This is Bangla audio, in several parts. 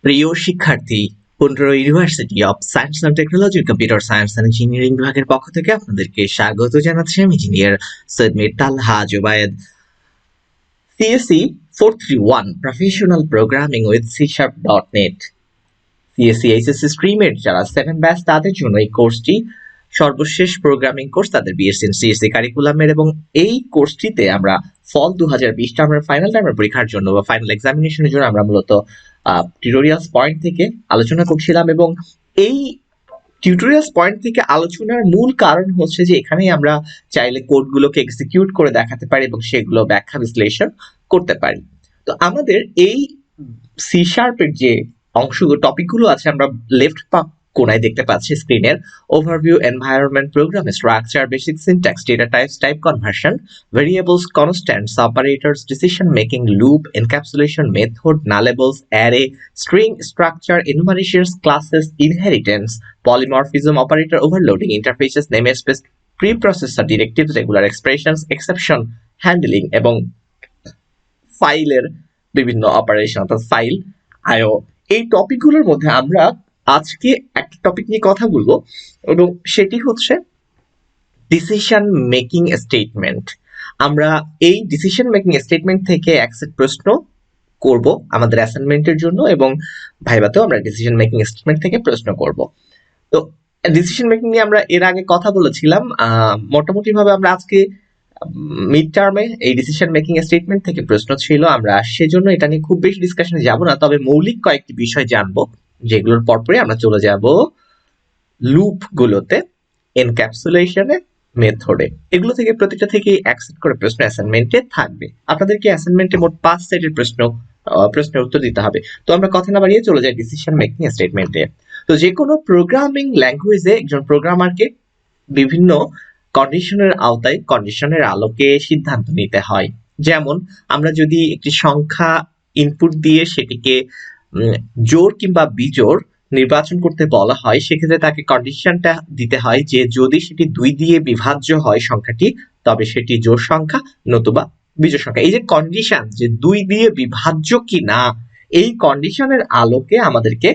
প্রিয় শিক্ষার্থী, Pundra university of science and technology, computer science and engineering বিভাগের পক্ষ থেকে আপনাদেরকে স্বাগত জানাচ্ছি। আমি engineer Syed Mir Talha Zubayed. CSC 431 professional programming with C#.NET CSC HSC স্ট্রিমের যারা 7 ব্যাচ তাদের জন্য এই কোর্সটি সর্বশেষ প্রোগ্রামিং কোর্স, তাদের বিএসসি সিএসসি কারিকুলামের। এবং এই কোর্সটিতে আমরা ফল 2020 টার্মের ফাইনাল টার্মের পরীক্ষার জন্য বা ফাইনাল এক্সামিনেশনের জন্য আমরা মূলত টিউটোরিয়ালস পয়েন্ট থেকে আলোচনা করছিলাম। এবং এই টিউটোরিয়ালস পয়েন্ট থেকে আলোচনার মূল কারণ হচ্ছে যে এখানেই আমরা চাইলে কোডগুলোকে এক্সিকিউট করে দেখাতে পারি এবং সেগুলো ব্যাখ্যা বিশ্লেষণ করতে পারি। তো আমাদের এই C# যে অংশগুলো টপিকগুলো আছে, আমরা লেফট কোনায় দেখতে পাচ্ছি স্ক্রিনের overview, environment, program structure, basic syntax, data types, type conversion, variables, constants, operators, decision making, loop, encapsulation, method, nullables, array, string structure, enumerations, classes, inheritance, polymorphism, operator overloading, interfaces, namespace, preprocessor, directives, regular expressions, exception handling এবং ফাইলের বিভিন্ন অপারেশন অর্থাৎ ফাইল আইও। এই টপিকগুলোর মধ্যে আমরা আজকে একটা টপিক নিয়ে কথা বলবো এবং সেটি হচ্ছে ডিসিশন মেকিং স্টেটমেন্ট। আমরা এই ডিসিশন মেকিং স্টেটমেন্ট থেকে এক সেট প্রশ্ন করব আমাদের অ্যাসাইনমেন্টের জন্য এবং ভাইভাতেও আমরা ডিসিশন মেকিং স্টেটমেন্ট থেকে প্রশ্ন করব। তো ডিসিশন মেকিং নিয়ে আমরা এর আগে কথা বলেছিলাম। মোটামুটি ভাবে আমরা আজকে মিড টার্মে এই ডিসিশন মেকিং স্টেটমেন্ট থেকে প্রশ্ন ছিল, আমরা সেজন্য এটা নিয়ে খুব বেশি ডিসকাশনে যাব না, তবে মৌলিক কয়েকটি বিষয় জানবো যেগুলোর পরপরই আমরা চলে যাব লুপ গুলোতে, এনক্যাপসুলেশনে, মেথডে। এগুলো থেকে প্রত্যেকটা থেকে অ্যাকসেপ্ট করে প্রশ্ন অ্যাসাইনমেন্টে থাকবে। আপনাদেরকে অ্যাসাইনমেন্টে মোট 5 সেটের প্রশ্নের উত্তর দিতে হবে। তো আমরা কথা না বাড়িয়ে চলে যাই ডিসিশন মেকিং স্টেটমেন্টে। তো যে কোনো প্রোগ্রামিং ল্যাঙ্গুয়েজে একজন প্রোগ্রামারকে বিভিন্ন কন্ডিশনের আওতায়, কন্ডিশনের আলোকে সিদ্ধান্ত নিতে হয়। যেমন আমরা যদি একটি সংখ্যা ইনপুট দিয়ে সেটিকে জোড় কিংবা বিজোড় নির্বাচন করতে বলা হয়, সেক্ষেত্রে তাকে কন্ডিশনটা দিতে হয় যে যদি সেটি 2 দিয়ে বিভাজ্য হয় সংখ্যাটি, তবে সেটি জোড় সংখ্যা, নতুবা বিজোড় সংখ্যা। এই যে কন্ডিশন যে 2 দিয়ে বিভাজ্য কি না, এই কন্ডিশনের আলোকে আমাদেরকে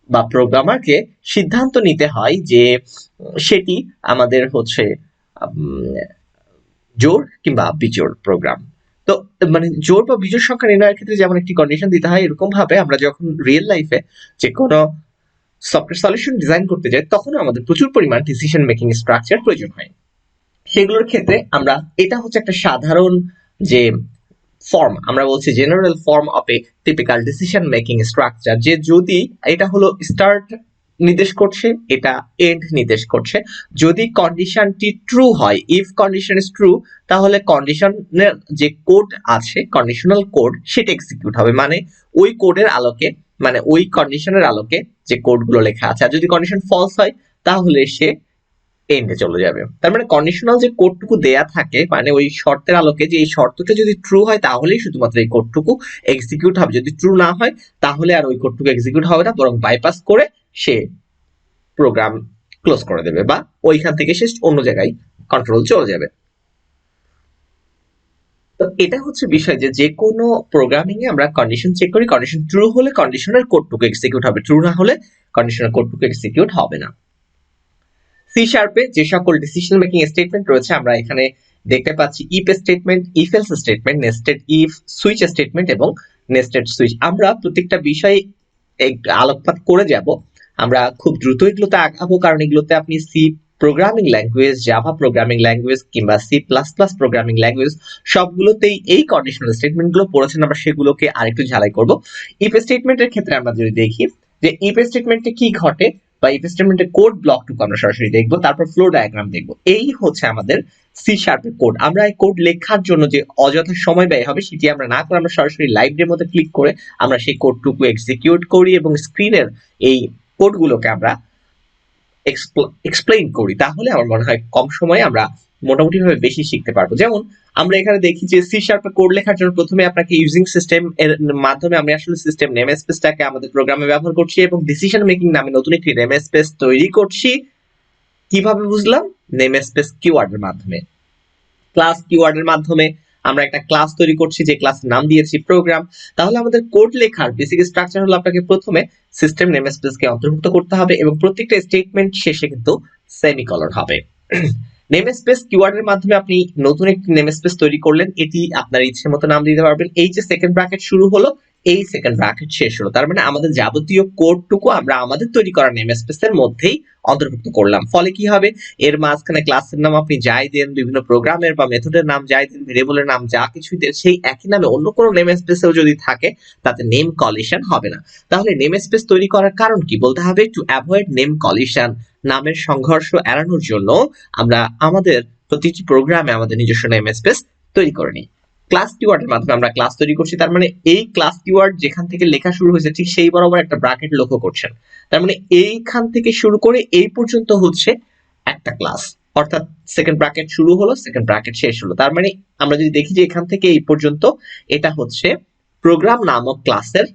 বা প্রোগ্রামারকে সিদ্ধান্ত নিতে হয় যে সেটি আমাদের হচ্ছে জোড় কিংবা বিজোড় প্রোগ্রাম। তো মানে জোড় বা বিজোড় সংখ্যা নির্ণয়ের ক্ষেত্রে যেমন একটি কন্ডিশন দিতে হয়, এরকম ভাবে আমরা যখন রিয়েল লাইফে যে কোনো সফটওয়্যার সলিউশন ডিজাইন করতে যাই তখন আমাদের প্রচুর পরিমাণ ডিসিশন মেকিং স্ট্রাকচার প্রয়োজন হয়। সেগুলোর ক্ষেত্রে আমরা এটা হচ্ছে একটা সাধারণ যে ফর্ম, আমরা বলছি general form of A typical decision making structure, যে যদি এটা হলো স্টার্ট নির্দেশ করছে, এটা এন্ড নির্দেশ করছে। যদি কন্ডিশনটি ট্রু হয়, ইফ কন্ডিশন ইজ ট্রু, তাহলে কন্ডিশনের যে কোড আছে, কন্ডিশনাল কোড, সেটা এক্সিকিউট হবে, মানে ওই কোডের আলোকে, মানে ওই কন্ডিশনের আলোকে যে কোডগুলো লেখা আছে। আর যদি কন্ডিশন ফলস হয় তাহলে সে এন্ডে চলে যাবে। তার মানে কন্ডিশনাল যে কোডটুকু দেয়া থাকে, মানে ওই শর্তের আলোকে যে এই শর্তটা যদি ট্রু হয় তাহলেই শুধুমাত্র এই কোডটুকু এক্সিকিউট হবে, যদি ট্রু না হয় তাহলে আর ওই কোডটুকু এক্সিকিউট হবে না, বরং বাইপাস করে সে প্রোগ্রাম ক্লোজ করে দেবে বা ওইখান থেকে সে অন্য জায়গায় কন্ট্রোল চলে যাবে। তো এটা হচ্ছে বিষয় যে যে কোনো প্রোগ্রামিং এ আমরা কন্ডিশন চেক করি, কন্ডিশন ট্রু হলে কন্ডিশনের কোডটুকু এক্সিকিউট হবে, ট্রু না হলে কন্ডিশনের কোডটুকু এক্সিকিউট হবে না। C# যে সকল ডিসিশন মেকিং স্টেটমেন্ট রয়েছে আমরা এখানে দেখতে পাচ্ছি if statement, if else statement, nested if, switch statement এবং নেস্টেড সুইচ। আমরা প্রত্যেকটা বিষয়ে আলোকপাত করে যাব। আমরা খুব দ্রুত এগুলোতে আগাবো কারণ এগুলোতে আপনি C programming language, Java programming language কিংবা C++ প্রোগ্রামিং ল্যাঙ্গুয়েজ সবগুলোতেই এই কন্ডিশনাল স্টেটমেন্ট গুলো পড়েছেন। আমরা সেগুলোকে আরেকটু ঝালাই করব। ইফ স্টেটমেন্টের ক্ষেত্রে আমরা যদি দেখি যে ইফ স্টেটমেন্টে কি ঘটে বা ইফ স্টেটমেন্টের কোড ব্লকটুকু আমরা সরাসরি দেখবো, তারপর ফ্লো ডায়াগ্রাম দেখবো। এই হচ্ছে আমাদের C# কোড। আমরা এই কোড লেখার জন্য যে অযথা সময় ব্যয় হবে সেটি আমরা না করে আমরা সরাসরি লাইভ ডেমোতে ক্লিক করে আমরা সেই কোডটুকু এক্সিকিউট করি এবং স্ক্রিনের এই কোডগুলোকে আমরা এক্সপ্লেইন করি, তাহলে আমার মনে হয় কম সময়ে আমরা মোটামুটি ভাবে বেশি শিখতে পারবো। যেমন আমরা এখানে দেখি যে C# কোড লেখার জন্য প্রথমে আপনাকে ইউজিং সিস্টেম এর মাধ্যমে আমি আসলে সিস্টেম নেম স্পেসটাকে আমাদের প্রোগ্রামে ব্যবহার করছি এবং ডিসিশন মেকিং নামে নতুন একটি নেম স্পেস তৈরি করছি। কিভাবে বুঝলাম? নেম স্পেস কিওয়ার্ডের মাধ্যমে, ক্লাস কিওয়ার্ডের মাধ্যমে আমরা একটা ক্লাস তৈরি করছি, যে ক্লাসের নাম দিয়েছি প্রোগ্রাম। তাহলে আমাদের কোড লেখার বেসিক স্ট্রাকচার হলো আপনাকে প্রথমে সিস্টেম নেমস্পেস কে অন্তর্ভুক্ত করতে হবে এবং প্রত্যেকটা স্টেটমেন্ট শেষে কিন্তু সেমিকোলন হবে। নেমস্পেস কিওয়ার্ডের মাধ্যমে আপনি নতুন একটি নেমস্পেস তৈরি করলেন, এটি আপনার ইচ্ছে মতো নাম দিতে পারবেন। এই যে সেকেন্ড ব্র্যাকেট শুরু হলো, এই সেকেন্ড ব্র্যাকেট শেষ হলো, তার মানে আমাদের যাবতীয় কোডটুকু আমরা আমাদের তৈরি করা নেমস্পেসের মধ্যেই অন্তর্ভুক্ত করলাম। ফলে কি হবে, এর মাঝখানে ক্লাসের নাম আপনি যাই দেন, বিভিন্ন প্রোগ্রামের বা মেথডের নাম যাই দেন, ভেরিয়েবলের নাম যা কিছুই দেন, সেই একই নামে অন্য কোনো নেমস্পেসেও যদি থাকে তাতে নেম কলিশন হবে না। তাহলে নেমস্পেস তৈরি করার কারণ কি বলতে হবে, টু অ্যাভয়েড নেম কলিশন, নামের সংঘর্ষ এড়ানোর জন্য আমরা আমাদের প্রতিটি প্রোগ্রামে আমাদের নিজস্ব নেমস্পেস তৈরি করে নিই। ক্লাস কিওয়ার্ডের মাধ্যমে আমরা ক্লাস তৈরি করছি, তার মানে এই ক্লাস কিওয়ার্ড যেখান থেকে লেখা শুরু হয়েছে ঠিক সেই বরাবর একটা ব্র্যাকেট লক্ষ্য করছেন, তার মানে এইখান থেকে শুরু করে এই পর্যন্ত হচ্ছে একটা ক্লাস, অর্থাৎ সেকেন্ড ব্র্যাকেট শুরু হলো, সেকেন্ড ব্র্যাকেট শেষ হলো। তার মানে আমরা যদি দেখি যে এখান থেকে এই পর্যন্ত এটা হচ্ছে প্রোগ্রাম নামক ক্লাসের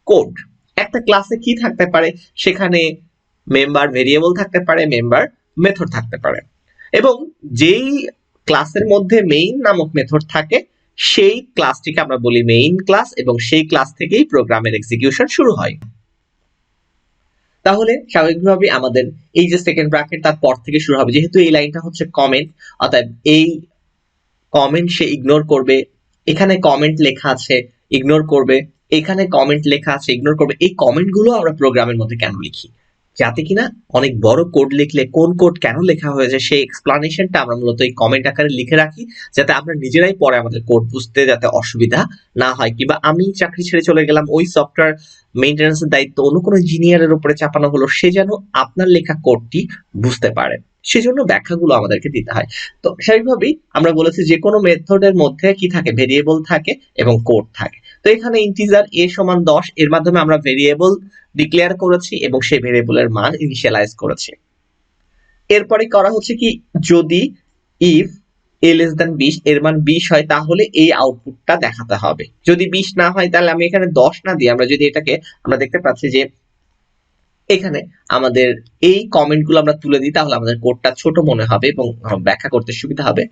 কোড। একটা ক্লাসে কি থাকতে পারে, সেখানে মেম্বার ভেরিয়েবল থাকতে পারে, মেম্বার মেথড থাকতে পারে, এবং যেই ক্লাসের মধ্যে মেইন নামক মেথড থাকে সেই ক্লাসটিকে আমরা বলি মেইন ক্লাস, এবং সেই ক্লাস থেকেই প্রোগ্রামের এক্সিকিউশন শুরু হয়। তাহলে স্বাভাবিকভাবে আমাদের এই যে সেকেন্ড ব্র্যাকেট তার পর থেকে শুরু হবে, যেহেতু এই লাইনটা হচ্ছে কমেন্ট, অর্থাৎ এই কমেন্ট সে ইগনোর করবে, এখানে কমেন্ট লেখা আছে ইগনোর করবে, এখানে কমেন্ট লেখা আছে ইগনোর করবে। এই কমেন্ট গুলো আমরা প্রোগ্রামের মধ্যে কেন লিখি, যাতে কিনা অনেক বড় কোড লিখলে কোন কোড কেন লেখা হয়েছে সেই এক্সপ্লানেশনটা আমরা মূলত এই কমেন্ট আকারে লিখে রাখি, যাতে আমরা নিজেরাই পরে আমাদের কোড বুঝতে যাতে অসুবিধা না হয়। কিংবা আমি চাকরি ছেড়ে চলে গেলাম, ওই সফটওয়্যার মেইনটেন্যান্সের দায়িত্ব অন্য কোনো ইঞ্জিনিয়ারের উপরে চাপানো হলো, সে যেন আপনার লেখা কোডটি বুঝতে পারে, সেজন্য ব্যাখ্যাগুলো আমাদেরকে দিতে হয়। তো স্বাভাবিকভাবেই আমরা বলেছি যে কোনো মেথডের মধ্যে কি থাকে, ভেরিয়েবল থাকে এবং কোড থাকে। তো এখানে ইন্টিজার a সমান 10, এর মাধ্যমে আমরা ভেরিয়েবল ডিক্লেয়ার করেছি এবং সেই ভেরিয়েবলের মান ইনিশিয়ালাইজ করেছি। এরপরে করা হচ্ছে কি, যদি ইফ a less than 20 এর মান 20 হয় তাহলে এই আউটপুটটা দেখাতে হবে। যদি 20 না হয় তাহলে আমি এখানে 10 না দিয়ে আমরা যদি এটাকে, আমরা দেখতে পাচ্ছি যে এখানে আমাদের এই কমেন্ট গুলো আমরা তুলে দিই, তাহলে আমাদের কোডটা ছোট মনে হবে এবং ব্যাখ্যা করতে সুবিধা হবে।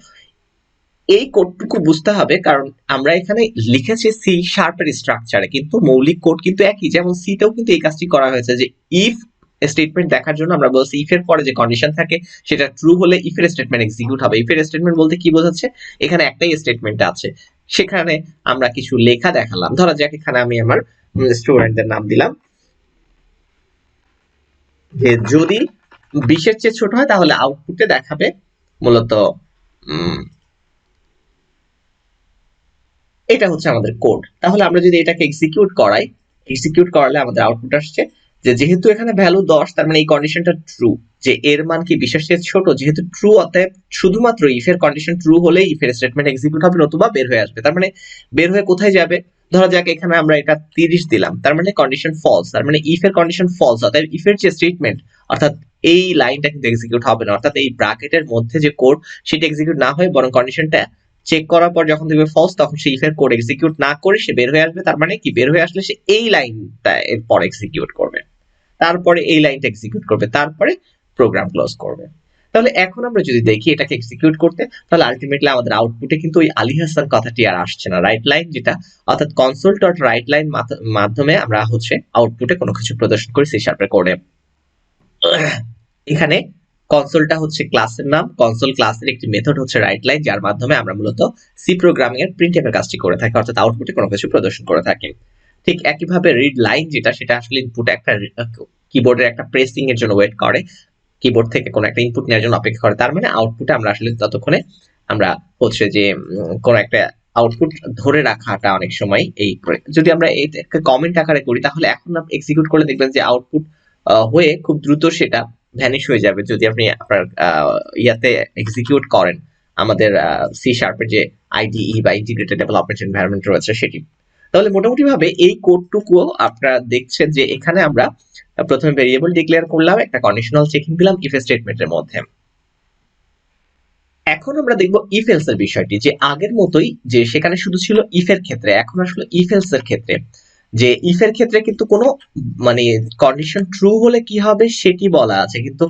এই কোডটুকু বুঝতে হবে, কারণ আমরা এখানে লিখেছি সি শার্পের স্ট্রাকচারে, কিন্তু মৌলিক কোড কিন্তু একই। যেমন সি তেও কিন্তু এই কাজটি করা হয়েছে, যে ইফ স্টেটমেন্ট দেখার জন্য আমরা বলছি ইফ এর পরে যে কন্ডিশন থাকে সেটা ট্রু হলে ইফ এর স্টেটমেন্ট এক্সিকিউট হবে। ইফ এর স্টেটমেন্ট বলতে কি বোঝাচ্ছে, এখানে একটাই স্টেটমেন্ট আছে, সেখানে আমরা কিছু লেখা দেখালাম। ধরা যাক এখানে আমি আমার স্টুডেন্টদের নাম দিলাম, যে যদি 20 এর চেয়ে ছোট হয় তাহলে আউটপুটে দেখাবে মূলত এটা হচ্ছে আমাদের কোড। তাহলে আমরা যদি এটাকে এক্সিকিউট করাই, এক্সিকিউট করালে আমাদের আউটপুট আসছে যে যেহেতু এখানে ভ্যালু 10, তার মানে এই কন্ডিশনটা ট্রু, যে এর মান কি 20 এর চেয়ে ছোট, যেহেতু ট্রু, অতএব শুধুমাত্র ইফ এর কন্ডিশন ট্রু হলে ইফ এর স্টেটমেন্ট এক্সিকিউট হবে, নতুবা বের হয়ে আসবে। তার মানে বের হয়ে কোথায় যাবে, ধরা যাক এখানে আমরা এটা 30 দিলাম, তার মানে কন্ডিশন ফলস, তার মানে ইফ এর কন্ডিশন ফলস, অতএব ইফ এর যে স্টেটমেন্ট অর্থাৎ এই লাইনটা কিন্তু এক্সিকিউট হবে না, অর্থাৎ এই ব্র্যাকেটের মধ্যে যে কোড সেটা এক্সিকিউট না হয়, বরং কন্ডিশনটা চেক করার পর যখন দেখবে ফলস, তখন সে ইফ এর কোড এক্সিকিউট না করে সে বের হয়ে আসবে। তার মানে কি, বের হয়ে আসলে সে এই লাইনটা এরপর এক্সিকিউট করবে, তারপরে এই লাইনটা এক্সিকিউট করবে, তারপরে প্রোগ্রাম ক্লোজ করবে। তাহলে এখন আমরা যদি দেখি এটাকে এক্সিকিউট করতে, তাহলে আলটিমেটলি আমাদের আউটপুটে কিন্তু ওই আলী হাসান কথাটি আর আসছে না, রাইট লাইন যেটা, অর্থাৎ কনসোল ডট রাইট লাইন মাধ্যমে আমরা হচ্ছে আউটপুটে কোনো কিছু প্রদর্শন করি সি শার্পের কোডে। এখানে কনসোলটা হচ্ছে ক্লাসের নাম, কনসোল ক্লাসের একটি মেথড হচ্ছে রাইট লাইন, যার মাধ্যমে আমরা মূলত সি প্রোগ্রামিং এর প্রিন্টএফ এর কাজটি করে থাকি, অর্থাৎ আউটপুটে কোনো কিছু প্রদর্শন করে থাকি। ঠিক একইভাবে রিড লাইন যেটা, সেটা আসলে ইনপুটে একটা কিবোর্ডের একটা প্রেসিং এর জন্য ওয়েট করে, কিবোর্ড থেকে কোনো একটা ইনপুট নেওয়ার জন্য অপেক্ষা করে, তার মানে আউটপুটে আমরা আসলে ততক্ষণে আমরা হচ্ছে যে কোন একটা আউটপুট ধরে রাখাটা অনেক সময় এই, যদি আমরা এইটাকে কমেন্ট আকারে করি তাহলে এখন আপনি এক্সিকিউট করলে দেখবেন যে আউটপুট হয়ে খুব দ্রুত সেটা ভ্যানিশ হয়ে যাবে যদি আপনি আপনার ইয়াতে এক্সিকিউট করেন আমাদের সি শার্পের যে আইডিই বা ইন্টিগ্রেটেড ডেভেলপমেন্ট এনভায়রনমেন্ট রয়েছে সেটি। তাহলে মোটামুটি ভাবে এই কোডটুকু আপনারা দেখছেন যে এখানে আমরা প্রথমে ভেরিয়েবল ডিক্লেয়ার করলাম, একটা কন্ডিশনাল চেকিং দিলাম ইফ স্টেটমেন্টের মধ্যে। এখন আমরা দেখব ইফ এলস এর বিষয়টি, যে আগের মতোই, যে সেখানে শুধু ছিল ইফ এর ক্ষেত্রে, এখন আসলে ইফ এলস এর ক্ষেত্রে, যে ইফ এর ক্ষেত্রে কিন্তু কোনো মানে কন্ডিশন ট্রু হলে কি হবে সেটি বলা আছে, কিন্তু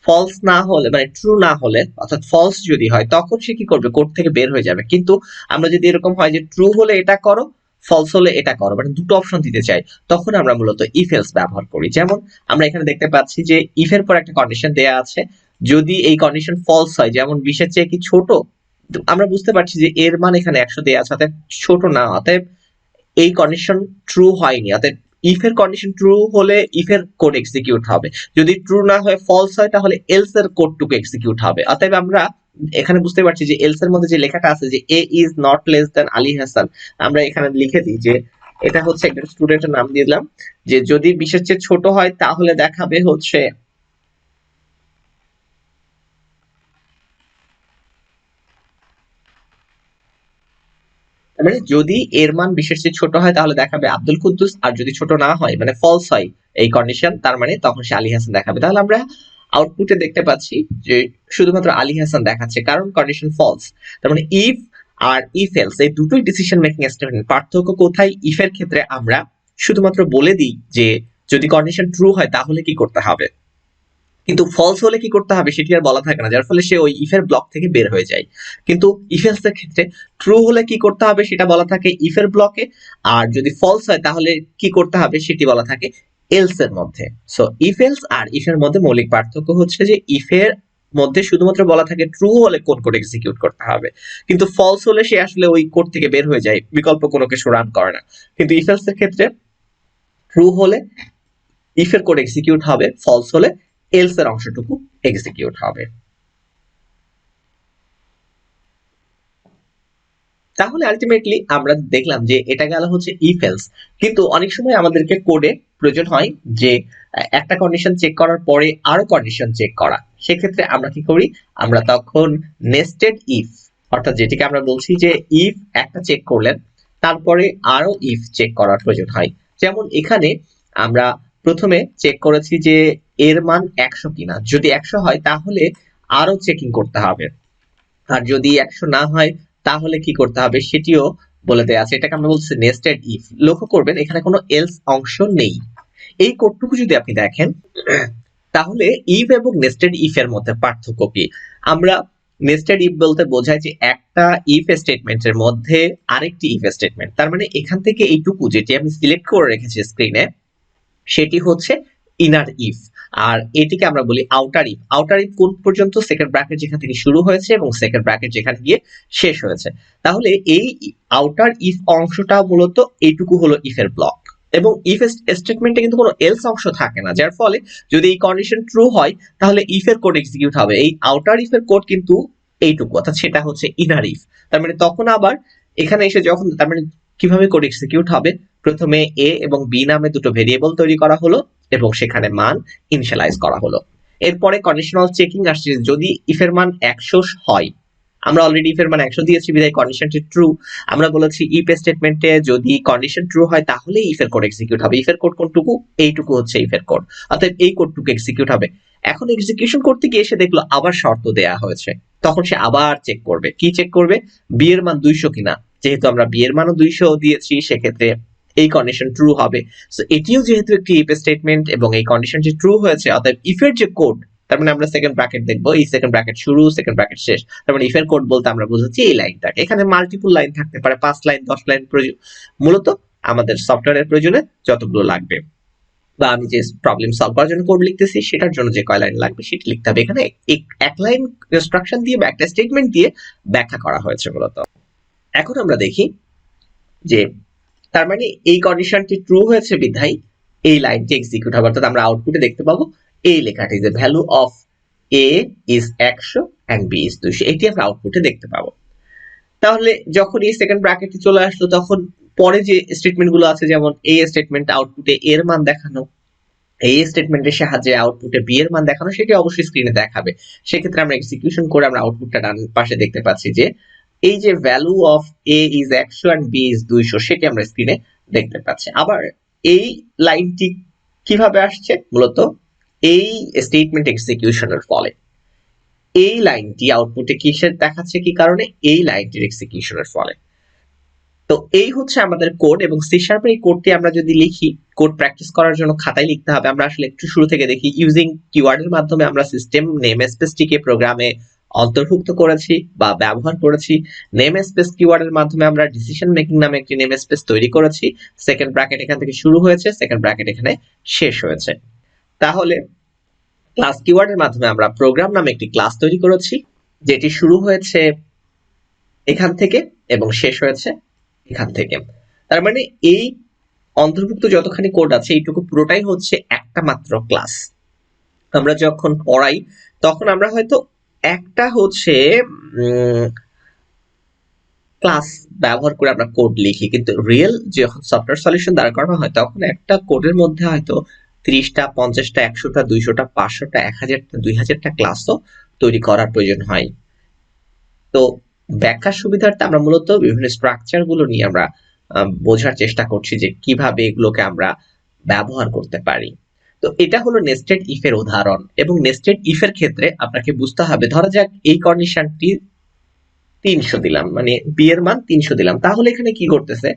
ফলস না হলে মানে ট্রু না হলে অর্থাৎ ফলস যদি হয় তখন সে কি করবে, কোড থেকে বের হয়ে যাবে। কিন্তু আমরা যদি এরকম হয় যে ট্রু হলে এটা করো, ফলস হলে এটা করো, মানে দুটো অপশন দিতে চাই, তখন আমরা মূলত ইফ এলস ব্যবহার করি। যেমন আমরা এখানে দেখতে পাচ্ছি যে ইফ এর পর একটা কন্ডিশন দেয়া আছে, যদি এই কন্ডিশন ফলস হয়, যেমন 20 এর চেয়ে কি ছোট, আমরা বুঝতে পারছি যে এর মান এখানে 100 দেয়া আছে, অতএব ছোট না, অতএব এই কন্ডিশন ট্রু হয়নি। অতএব ইফ এর কন্ডিশন ট্রু হলে ইফ এর কোড এক্সিকিউট হবে, যদি ট্রু না হয় ফলস হয় তাহলে এলস এর কোডটুকু এক্সিকিউট হবে। অতএব আমরা এখানে বুঝতে পারছি যে এলস এর মধ্যে যে লেখাটা আছে যে a is not less than Ali Hasan, আমরা এখানে লিখে দিই যে এটা হচ্ছে একটা স্টুডেন্টের নাম দিয়ে দিলাম, যে যদি 20 এর চেয়ে ছোট হয় তাহলে দেখাবে হচ্ছে মানে যদি এর মান 20 এর চেয়ে ছোট হয় তাহলে দেখাবে আব্দুল কুদ্দুস, আর যদি ছোট না হয় মানে ফলস হয় এই কন্ডিশন, তার মানে তখন সে আলী হাসান দেখাবে। তাহলে আমরা আউটপুটে দেখতে পাচ্ছি যে শুধুমাত্র আলী হাসান দেখাচ্ছে, কারণ কন্ডিশন ফলস। তার মানে ইফ আর ইফ এলস এই দুটোই ডিসিশন মেকিং স্টেটমেন্ট। পার্থক্য কোথায়? ইফ এর ক্ষেত্রে আমরা শুধুমাত্র বলে দিই যে যদি কন্ডিশন ট্রু হয় তাহলে কি করতে হবে, কিন্তু ফলস হলে কি করতে হবে সেটি আর বলা থাকে না, যার ফলে সে ওই ইফের ব্লক থেকে বের হয়ে যায়। কিন্তু ইফ এলস এর ক্ষেত্রে ট্রু হলে কি করতে হবে সেটা বলা থাকে ইফের ব্লকে, আর যদি ফলস হয় তাহলে কি করতে হবে সেটি বলা থাকে এলস এর মধ্যে। সো ইফ এলস আর ইফ এর মধ্যে মৌলিক পার্থক্য হচ্ছে যে ইফের মধ্যে শুধুমাত্র বলা থাকে ট্রু হলে কোন কোড এক্সিকিউট করতে হবে, কিন্তু ফলস হলে সে আসলে ওই কোড থেকে বের হয়ে যায়, বিকল্প কোনো কিছু রান করে না। কিন্তু ইফ এলস এর ক্ষেত্রে ট্রু হলে ইফ এর কোড এক্সিকিউট হবে, ফলস হলে এলস এর অংশটুকু এক্সিকিউট হবে। তাহলে আলটিমেটলি আমরা দেখলাম যে এটা গেল হচ্ছে ইফ এলস। কিন্তু অনেক সময় আমাদেরকে কোডে প্রয়োজন হয় যে একটা কন্ডিশন চেক করার পরে আরো কন্ডিশন চেক করা, সেক্ষেত্রে আমরা কি করি, আমরা তখন নেস্টেড ইফ, অর্থাৎ যেটিকে আমরা বলছি যে ইফ একটা চেক করলেন তারপরে আরো ইফ চেক করার প্রয়োজন হয়। যেমন এখানে আমরা প্রথমে চেক করেছি যে এর মান 100 কিনা, যদি 100 হয় তাহলে আরো চেকিং করতে হবে, আর যদি 100 না হয় তাহলে কি করতে হবে সেটিও বলে দেয়া আছে। এটাকে আমরা বলছি নেস্টেড ইফ। লক্ষ্য করবেন এখানে কোনো এলস অংশ নেই। এই কোডটুকু যদি আপনি দেখেন তাহলে ইফ এবং নেস্টেড ইফ এর মধ্যে পার্থক্য কি? আমরা নেস্টেড ইফ বলতে বোঝায় যে একটা ইফ স্টেটমেন্টের মধ্যে আরেকটি ইফ স্টেটমেন্ট, তার মানে এখান থেকে এইটুকু যেটি আমি সিলেক্ট করে রেখেছি স্ক্রিনে সেটি হচ্ছে ইনার ইফ, আর এটিকে আমরা বলি আউটার ইফ। আউটার ইফ কোন পর্যন্ত? সেকেন্ড ব্র্যাকেট যেখান থেকে শুরু হয়েছে এবং সেকেন্ড ব্র্যাকেট যেখানে গিয়ে শেষ হয়েছে। তাহলে এই আউটার ইফ অংশটা মূলত এইটুকু হলো ইফের ব্লক, এবং ইফ স্টেটমেন্টে কিন্তু কোনো এলস অংশ থাকে না, যার ফলে যদি এই কন্ডিশন ট্রু হয় তাহলে ইফের কোড এক্সিকিউট হবে। এই আউটার ইফের কোড কিন্তু এইটুকু, অর্থাৎ সেটা হচ্ছে ইনার ইফ। তার মানে তখন আবার এখানে এসে যখন, তার মানে কিভাবে কোড এক্সিকিউট হবে, প্রথমে এ এবং বি নামে দুটো ভেরিয়েবল তৈরি করা হলো এবং সেখানে মান ইনিশিয়ালাইজ করা হলো। এরপরে কন্ডিশনাল চেকিং আসছে, যদি ইফের মান 100 হয়, আমরা অলরেডি ইফের মান 100 দিয়েছি বিধায় কন্ডিশনটি ট্রু। আমরা বলেছি ইফ স্টেটমেন্টে যদি কন্ডিশন ট্রু হয় তাহলে ইফের কোড এক্সিকিউট হবে। ইফের কোড কোনটুকু? এইটুকু হচ্ছে ইফের কোড, অর্থাৎ এই কোডটুকু এক্সিকিউট হবে। এখন এক্সিকিউশন করতে গিয়ে এসে দেখলো আবার শর্ত দেয়া হয়েছে, তখন সে আবার চেক করবে। কি চেক করবে? বি এর মান 200 কিনা, যেহেতু আমরা বি এর মানও 200 দিয়েছি সেক্ষেত্রে এই কন্ডিশন ট্রু হবে। সো এটিও যেহেতু একটি ইফ স্টেটমেন্ট এবং এই কন্ডিশনটি ট্রু হয়েছে, অর্থাৎ ইফের যে কোড, তার মানে আমরা সেকেন্ড ব্র্যাকেট দেখবো, এই সেকেন্ড ব্র্যাকেট শুরু সেকেন্ড ব্র্যাকেট শেষ, তার মানে ইফের কোড বলতে আমরা বুঝাচ্ছি এই লাইনটাকে। এখানে মাল্টিপল লাইন থাকতে পারে, 5 লাইন 10 লাইন মূলত আমাদের সফটওয়্যারের প্রয়োজনে যতগুলো লাগবে, বা আমি যে প্রবলেম সলভ করার জন্য কোড লিখতেছি সেটার জন্য যে কয় লাইন লাগবে সেটি লিখতে হবে। এখানে এক লাইন ইনস্ট্রাকশন দিয়ে বা একটা স্টেটমেন্ট দিয়ে ব্যাখ্যা করা হয়েছে মূলত। এখন আমরা দেখি যে তার মানে এই কন্ডিশনটি ট্রু হয়েছে বিধায় এই লাইনটি এক্সিকিউট হবে, অর্থাৎ আমরা আউটপুটে দেখতে পাবো এই লেখাটি যে value of A is 100 and B is 200, এটি আমরা আউটপুটে দেখতে পাবো। তাহলে যখন এই সেকেন্ড ব্র্যাকেটে চলে আসলো তখন পরে যে স্টেটমেন্ট গুলো আছে, যেমন এই স্টেটমেন্ট আউটপুটে এর মান দেখানো, এই স্টেটমেন্টের সাহায্যে আউটপুটে বি এর মান দেখানো, সেটি অবশ্যই স্ক্রিনে দেখাবে। সেক্ষেত্রে আমরা এক্সিকিউশন করে আমরা আউটপুটটা ডান পাশে দেখতে পাচ্ছি যে এই যে value of A is 100 and B is 200 সেটি আমরা স্ক্রিনে দেখতে পাচ্ছি। আবার এই লাইনটি কিভাবে আসছে? মূলত এই স্টেটমেন্ট এক্সিকিউশনের ফলে। এই লাইনটি আউটপুটে কিসের দেখাচ্ছে, কি কারণে? এই লাইনটির এক্সিকিউশনের ফলে। তো এই হচ্ছে আমাদের কোড, এবং সি শার্পের এই কোডটি আমরা যদি লিখি, কোড প্র্যাকটিস করার জন্য খাতায় লিখতে হবে। আমরা আসলে একটু শুরু থেকে দেখি। ইউজিং কিওয়ার্ডের মাধ্যমে আমরা সিস্টেম নেম স্পেসটিকে প্রোগ্রামে অন্তর্ভুক্ত করেছি বা ব্যবহার করেছি। নেম স্পেস কিওয়ার্ডের মাধ্যমে আমরা ডিসিশন মেকিং নামে একটি নেম স্পেস তৈরি করেছি। সেকেন্ড ব্র্যাকেট এখান থেকে শুরু হয়েছে, সেকেন্ড ব্র্যাকেট এখানে শেষ হয়েছে। তাহলে ক্লাস কিওয়ার্ডের মাধ্যমে আমরা প্রোগ্রাম নামে একটি ক্লাস তৈরি করেছি, যেটি শুরু হয়েছে এখান থেকে এবং শেষ হয়েছে এখান থেকে। তার মানে এই অন্তর্ভুক্ত যতখানি কোড আছে এইটুকু পুরোটাই হচ্ছে একটা মাত্র ক্লাস। আমরা যখন পড়াই তখন আমরা হয়তো একটা হচ্ছে ক্লাস ব্যবহার করে আমরা কোড লিখি, কিন্তু রিয়েল যখন সফটওয়্যার সলিউশন দাঁড় করানো হয় তখন একটা কোডের মধ্যে হয়তো 30টা 50টা 100টা 200টা 500টা 1000টা 2000টা ক্লাসও তৈরি করার প্রয়োজন হয়। তো ব্যাখ্যার সুবিধার্থে আমরা মূলত বিভিন্ন স্ট্রাকচার গুলো নিয়ে আমরা বোঝার চেষ্টা করছি যে কিভাবে এগুলোকে আমরা ব্যবহার করতে পারি। তো এটা হলো নেস্টেড ইফ এর উদাহরণ, এবং নেস্টেড ইফ এর ক্ষেত্রে আপনাকে বুঝতে হবে, ধরা যাক এই কন্ডিশনটি 300 দিলাম, মানে বি এর মান 300 দিলাম, তাহলে এখানে কি করতেছে,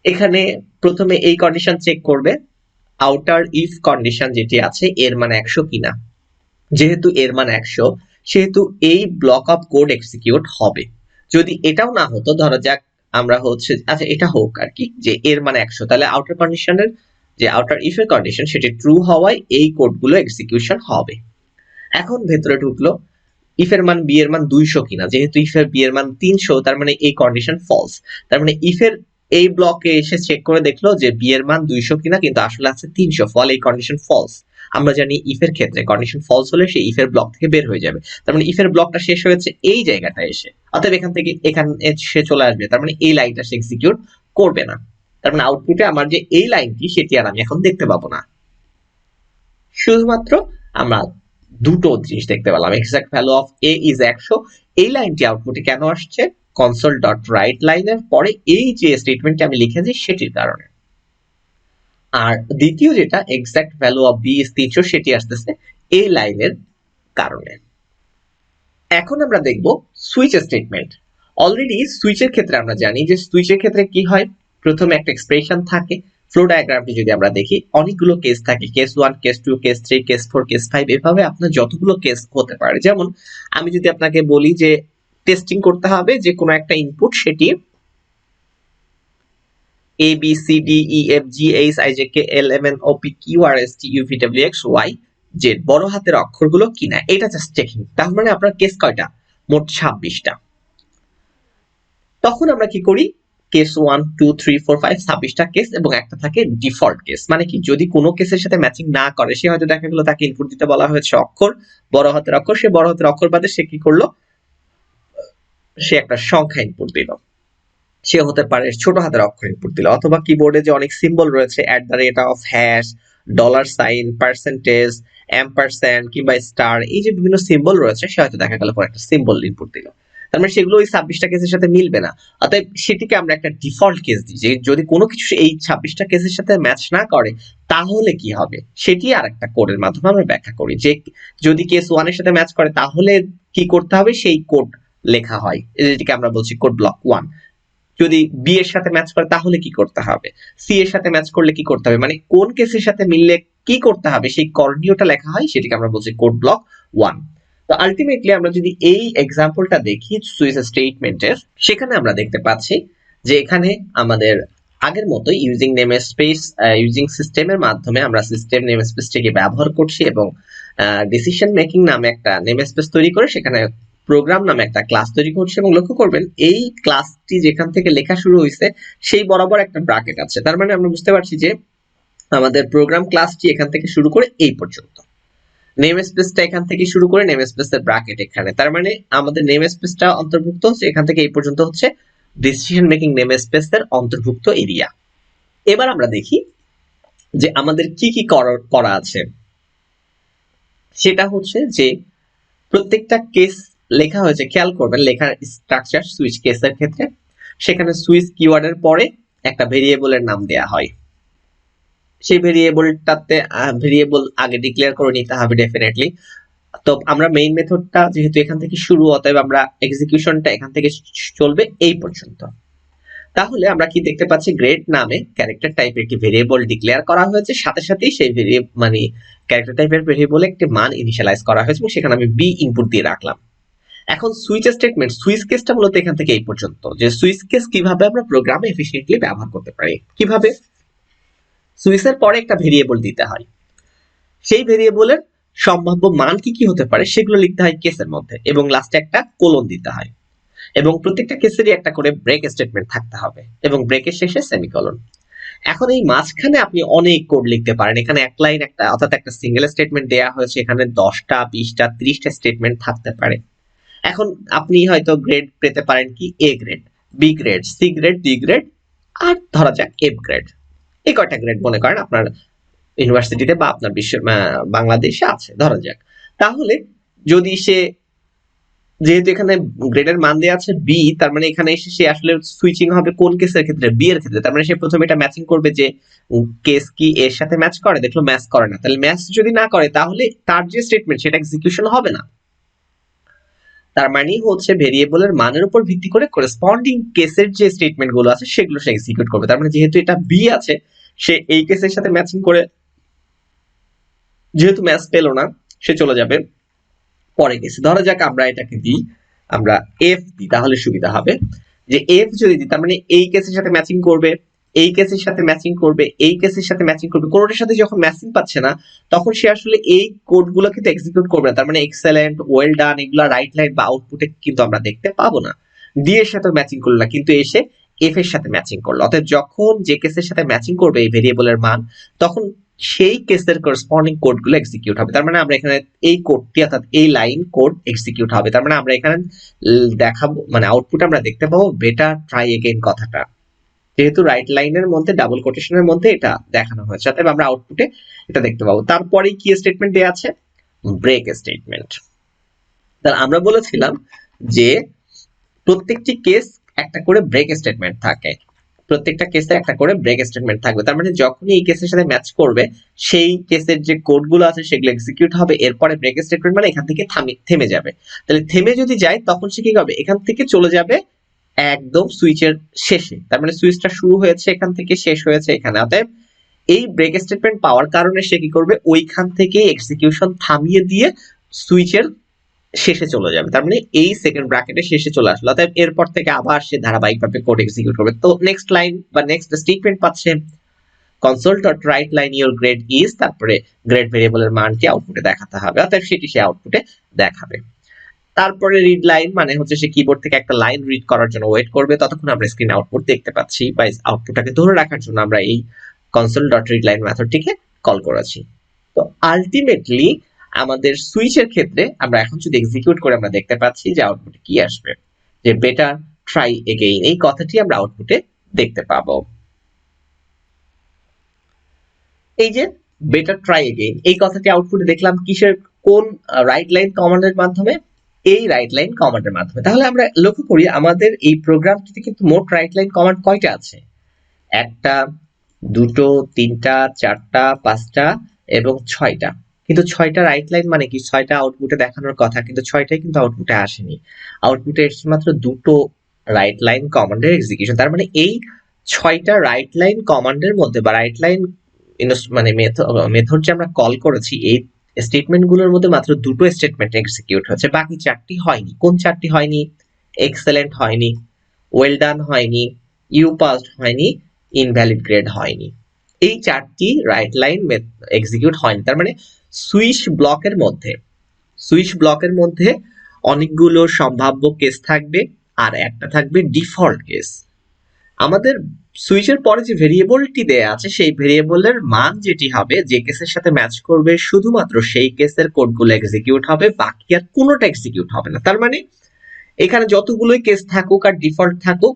এখানে প্রথমে এই কন্ডিশন চেক করবে আউটার ইফ কন্ডিশন যেটি আছে এর মান 100 কিনা। যেহেতু এর মান 100, সেহেতু এই ব্লক অফ কোড এক্সিকিউট হবে। যদি এটাও না হতো, ধরা যাক আমরা হচ্ছে, আচ্ছা এটা হোক আর কি, যে এর মান 100, তাহলে আউটার কন্ডিশনের যে আউটার ইফ এর কন্ডিশন সেটি ট্রু হওয়ায় এই কোডগুলো এক্সিকিউশন হবে। এখন ভেতরে ঢুকলো ইফ এর মান বি এর মান 200 কিনা। যেহেতু ইফ এর বি এর মান 300, তার মানে এই কন্ডিশন ফলস। তার মানে ইফ এর এই ব্লকে এসে চেক করে দেখলো যে বি এর মান 200 কিনা, কিন্তু আসলে আছে 300, ফলে এই কন্ডিশন ফলস। আমরা জানি ইফ এর ক্ষেত্রে কন্ডিশন ফলস হলে সে ইফ এর ব্লক থেকে বের হয়ে যাবে। তার মানে ইফ এর ব্লকটা শেষ হয়েছে এই জায়গাটায় এসে, অতএব এখান থেকে এখানে সে চলে আসবে। তার মানে এই লাইনটা সে এক্সিকিউট করবে না। তার মানে আউটপুটে আমার যে এই লাইনটি সেটি আর আমি এখন দেখতে পাবো না। শুধুমাত্র আমরা দুটো জিনিস দেখতে পেলাম, exact value of A is 100, এই লাইনটি আউটপুটে কেন আসছে, কনসোল ডট রাইট লাইনের পরে এই যে স্টেটমেন্টটি আমি লিখেছি সেটির কারণে। আর দ্বিতীয় যেটা exact value of B is 300, সেটি আসতেছে এই লাইনের কারণে। এখন আমরা দেখব সুইচ স্টেটমেন্ট। অলরেডি সুইচের ক্ষেত্রে আমরা জানি যে সুইচের ক্ষেত্রে কি হয়, প্রথমে একটা এক্সপ্রেশন থাকে। ফ্লো ডায়াগ্রামটি যদি আমরা দেখি, অনেকগুলো কেস থাকে, case 1 case 2 case 3 case 4 case 5, এভাবে আপনার যতগুলো কেস হতে পারে। যেমন আমি যদি আপনাকে বলি যে টেস্টিং করতে হবে যে কোনো একটা ইনপুট, সেটি A B C D E F G H I J K L M N O P Q R S T U V W X Y Z বড় হাতের অক্ষরগুলো কিনা, এটা জাস্ট চেকিং। তার মানে আপনার কেস কয়টা, মোট 26টা। তখন আমরা কি করি, কেস 1 2 3 4 5 26টা কেস, এবং একটা থাকে ডিফল্ট কেস। মানে কি, যদি কোনো কেসের সাথে ম্যাচিং না করে, সে হয়তো দেখা গেল তাকে ইনপুট দিতে বলা হয়েছে অক্ষর, বড় হাতের অক্ষর, সে বড় হাতের অক্ষর বাদে সে কি করলো, সে একটা সংখ্যা ইনপুট দিল। সে হতে পারে ছোট হাতের অক্ষর ইনপুট দিল, অথবা কিবোর্ডে যে অনেক সিম্বল রয়েছে, at the rate of, hash, dollar sign, percentage, ampersand কিংবা স্টার, এই যে বিভিন্ন সিম্বল রয়েছে, সে হয়তো দেখা গেল একটা সিম্বল ইনপুট দিল। তার মানে সেগুলো ওই 26টা কেসের সাথে মিলবে না। অতএব সেটিকে আমরা একটা ডিফল্ট কেস দিই, যে যদি কোনো কিছু এই 26টা কেসের সাথে ম্যাচ না করে তাহলে কি হবে, সেটি আর একটা কোডের মাধ্যমে আমরা ব্যাখ্যা করি। যে যদি কেস 1 এর সাথে ম্যাচ করে তাহলে কি করতে হবে, সেই কোড লেখা হয়, যেটিকে আমরা বলছি কোড ব্লক 1। যদি বি এর সাথে ম্যাচ করে তাহলে কি করতে হবে, সি এর সাথে ম্যাচ করলে কি করতে হবে, মানে কোন কেসের সাথে মিললে কি করতে হবে সেই করণীয়টা লেখা হয়, সেটাকে আমরা বলছি কোড ব্লক 1। তো আলটিমেটলি আমরা যদি এই এক্সাম্পলটা দেখি সুইচ স্টেটমেন্টের, সেখানে আমরা দেখতে পাচ্ছি যে এখানে আমাদের আগের মতো ইউজিং নেম স্পেস, ইউজিং সিস্টেমের মাধ্যমে আমরা সিস্টেম নেম স্পেসটিকে ব্যবহার করছি, এবং ডিসিশন মেকিং নামে একটা নেম স্পেস তৈরি করে সেখানে প্রোগ্রাম নামে একটা ক্লাস তৈরি করছে। এবং লক্ষ্য করবেন এই ক্লাসটি যেখান থেকে লেখা শুরু হয়েছে সেই বরাবর একটা ব্র্যাকেট আছে। তার মানে আমরা বুঝতে পারছি যে আমাদের প্রোগ্রাম ক্লাসটি এখান থেকে শুরু করে এই পর্যন্ত, নেম স্পেসটা এখান থেকে শুরু করে নেম স্পেসের ব্র্যাকেট এখানে। তার মানে আমাদের নেম স্পেসটা অন্তর্ভুক্ত হচ্ছে এখান থেকে এই পর্যন্ত হচ্ছে ডিসিশন মেকিং নেম স্পেসের অন্তর্ভুক্ত এরিয়া। এবার আমরা দেখি যে আমাদের কি কি করা আছে। সেটা হচ্ছে যে প্রত্যেকটা কেস লেখা হয়েছে, খেয়াল করবেন লেখার স্ট্রাকচার। সুইচ কেসের ক্ষেত্রে সেখানে সুইচ কিওয়ার্ডের পরে একটা ভেরিয়েবলের নাম দেয়া হয়, সেই ভেরিয়েবলটাতে ভেরিয়েবল আগে ডিক্লেয়ার করে নিতে হবে ডেফিনেটলি। তো আমরা মেইন মেথডটা যেহেতু এখান থেকে শুরু, অতএব আমরা এক্সিকিউশনটা এখান থেকে চলবে এই পর্যন্ত। তাহলে আমরা কি দেখতে পাচ্ছি, গ্রেড নামে ক্যারেক্টার টাইপের একটি ভেরিয়েবল ডিক্লেয়ার করা হয়েছে, সাথে সাথেই সেই মানে ক্যারেক্টার টাইপের ভেরিয়েবলে একটি মান ইনিশিয়ালাইজ করা হয়েছে এবং সেখানে আমি বি ইনপুট দিয়ে রাখলাম। এখন সুইচ স্টেটমেন্ট, সুইচ কেসটা মূলত এখান থেকে এই পর্যন্ত, যে সুইচ কেস কিভাবে আমরা প্রোগ্রামে এফিশিয়েন্টলি ব্যবহার করতে পারি। কিভাবে, সুইচের পরে একটা ভেরিয়েবল দিতে হয়, সেই ভেরিয়েবলের সম্ভাব্য মান কি কি হতে পারে সেগুলো লিখতে হয় কেসের মধ্যে, এবং লাস্টে একটা কোলন দিতে হয়, এবং প্রত্যেকটা কেসেরই একটা করে ব্রেক স্টেটমেন্ট থাকতে হবে, এবং ব্রেকের শেষে সেমিকোলন। এখন এই মাঝখানে আপনি অনেক কোড লিখতে পারেন, এখানে এক লাইন একটা অর্থাৎ একটা সিঙ্গেল স্টেটমেন্ট দেওয়া হয়েছে, এখানে 10টা 20টা 30টা স্টেটমেন্ট থাকতে পারে। এখন আপনি হয়তো গ্রেড পেতে পারেন কি A grade, B grade, C grade, D grade, আর ধরা যাক এফ গ্রেড। এই কয়টা গ্রেড মনে করেন আপনার ইউনিভার্সিটিতে বা আপনার বাংলাদেশে আছে ধরা যাক। তাহলে যদি সে, যেহেতু এখানে গ্রেডের মান দেওয়া আছে বি, তার মানে এখানে এসে সে আসলে সুইচিং হবে কোন কেসের ক্ষেত্রে, বি এর ক্ষেত্রে। তার মানে সে প্রথমে এটা ম্যাচিং করবে যে কেস কি এর সাথে ম্যাচ করে, দেখলো ম্যাচ করে না, তাহলে ম্যাচ যদি না করে তাহলে তার যে স্টেটমেন্ট সেটা এক্সিকিউশন হবে না। তার মানে হচ্ছে ভেরিয়েবলের মানের উপর ভিত্তি করে করেসপন্ডিং কেসের যে স্টেটমেন্ট গুলো আছে সেগুলো সে এক্সিকিউট করবে। তার মানে যেহেতু এটা বি আছে, সে এই কেসের সাথে ম্যাচিং করে, যেহেতু ম্যাচ পেলো না, সে চলে যাবে পরে কেসে। ধরা যাক আমরা এটাকে দিই, আমরা এফ দিই, তাহলে সুবিধা হবে। যে এফ যদি দিই, তার মানে এই কেসের সাথে ম্যাচিং করবে, এই কেসের সাথে ম্যাচিং করবে, এই কেসের সাথে ম্যাচিং করবে, কোনোটার সাথে যখন ম্যাচিং পাচ্ছে না তখন সে আসলে এই কোডগুলো কিন্তু এক্সিকিউট করবে না। তার মানে এক্সেলেন্ট, ওয়েল ডান, এগুলো রাইট লাইন বা আউটপুটে কিন্তু আমরা দেখতে পাবো না। ডি এর সাথে ম্যাচিং করলো না, কিন্তু এসে এফ এর সাথে ম্যাচিং করলো। অতএব যখন যে কেসের সাথে ম্যাচিং করবে এই ভেরিয়েবলের মান, তখন সেই কেসের করেসপন্ডিং কোডগুলো এক্সিকিউট হবে। তার মানে আমরা এখানে এই কোডটি অর্থাৎ এই লাইন কোড এক্সিকিউট হবে। তার মানে আমরা এখানে দেখাবো, মানে আউটপুট আমরা দেখতে পাবো বেটার ট্রাই এগেইন কথাটা, যেহেতু রাইট লাইনের মধ্যে ডাবল কোটেশনের মধ্যে এটা দেখানো হয়েছে, অতএব আমরা আউটপুটে এটা দেখতে পাবো। তারপরে কি স্টেটমেন্ট দেওয়া আছে, ব্রেক স্টেটমেন্ট। তাহলে আমরা বলেছিলাম যে প্রত্যেকটি কেস একটা করে ব্রেক স্টেটমেন্ট থাকে, প্রত্যেকটা কেসে একটা করে ব্রেক স্টেটমেন্ট থাকবে। তার মানে যখনই এই কেসের সাথে ম্যাচ করবে সেই কেসের যে কোডগুলো আছে সেগুলো এক্সিকিউট হবে, এরপরে ব্রেক স্টেটমেন্ট মানে এখান থেকে থেমে যাবে। তাহলে থেমে যদি যায় তখন সে কি হবে, এখান থেকে চলে যাবে একদম সুইচের শেষে। তার মানে সুইচটা শুরু হয়েছে এখান থেকে, শেষ হয়েছে এখানে। অতএব এই ব্রেক স্টেটমেন্ট পাওয়ার কারণে সে কি করবে, ওইখান থেকে এক্সিকিউশন থামিয়ে দিয়ে সুইচের শেষে চলে যাবে। তার মানে এই সেকেন্ড ব্র্যাকেটের শেষে চলে আসলো, অতএব এরপর থেকে আবার সে ধারাবাহিকভাবে কোড এক্সিকিউট করবে। তো নেক্সট লাইন বা নেক্সট স্টেটমেন্ট পাচ্ছে console.writeLine your grade is, তারপরে গ্রেড ভেরিয়েবলের মানটি আউটপুটে দেখাতে হবে, অতএব সেটি সে আউটপুটে দেখাবে। তারপরে রিড লাইন মানে হচ্ছে সে কিবোর্ড থেকে একটা লাইন রিড করার জন্য ওয়েট করবে, ততক্ষণ আমরা স্ক্রিন আউটপুট দেখতে পাচ্ছি, বা আউটপুটটাকে ধরে রাখার জন্য আমরা এই console.readline মেথডটিকে কল করেছি। তো আলটিমেটলি আমাদের সুইচের ক্ষেত্রে আমরা এখন যদি এক্সিকিউট করে আমরা দেখতে পাচ্ছি যে আউটপুটে কি আসবে, যে বেটার ট্রাই এগেইন, এই কথাটি আমরা আউটপুটে দেখতে পাবো। এই যে বেটার ট্রাই এগেইন এই কথাটি আউটপুটে দেখলাম কিসের, কোন রাইট লাইন কমান্ডের মাধ্যমে, এই রাইট লাইন কমান্ডের মাধ্যমে। তাহলে আমরা লক্ষ্য করি আমাদের এই প্রোগ্রামটিতে কিন্তু মোট রাইট লাইন কমান্ড কয়টা আছে, একটা, দুটো, তিনটা, চারটা, পাঁচটা এবং ছয়টা। কিন্তু ছয়টা রাইট লাইন মানে কি, ছয়টা আউটপুটে দেখানোর কথা, কিন্তু ছয়টাই কিন্তু আউটপুটে আসেনি। আউটপুটে এসেছে মাত্র দুটো রাইট লাইন কমান্ডের এক্সিকিউশন। তার মানে এই ছয়টা রাইট লাইন কমান্ডের মধ্যে বা রাইট লাইন মানে মেথড যে আমরা কল করেছি, এই স্টেটমেন্ট গুলোর মধ্যে মাত্র দুটো স্টেটমেন্ট এক্সিকিউট হয়েছে, বাকি চারটি হয়নি। কোন চারটি হয়নি, এক্সেলেন্ট হয়নি, ওয়েল ডান হয়নি, ইউ পাসড হয়নি, ইনভ্যালিড গ্রেড হয়নি। এই চারটি রাইট লাইন এক্সিকিউট হয়নি। তার মানে সুইচ ব্লকের মধ্যে অনেকগুলো সম্ভাব্য কেস থাকবে আর একটা থাকবে ডিফল্ট কেস। আমাদের সুইচের পরে যে ভেরিয়েবলটি দেয়া আছে সেই ভেরিয়েবলের মান যেটি হবে, যে কেসের সাথে ম্যাচ করবে শুধুমাত্র সেই কেসের কোডগুলো এক্সিকিউট হবে, বাকি আর কোনোটা এক্সিকিউট হবে না। তার মানে এখানে যতগুলোই কেস থাকুক আর ডিফল্ট থাকুক,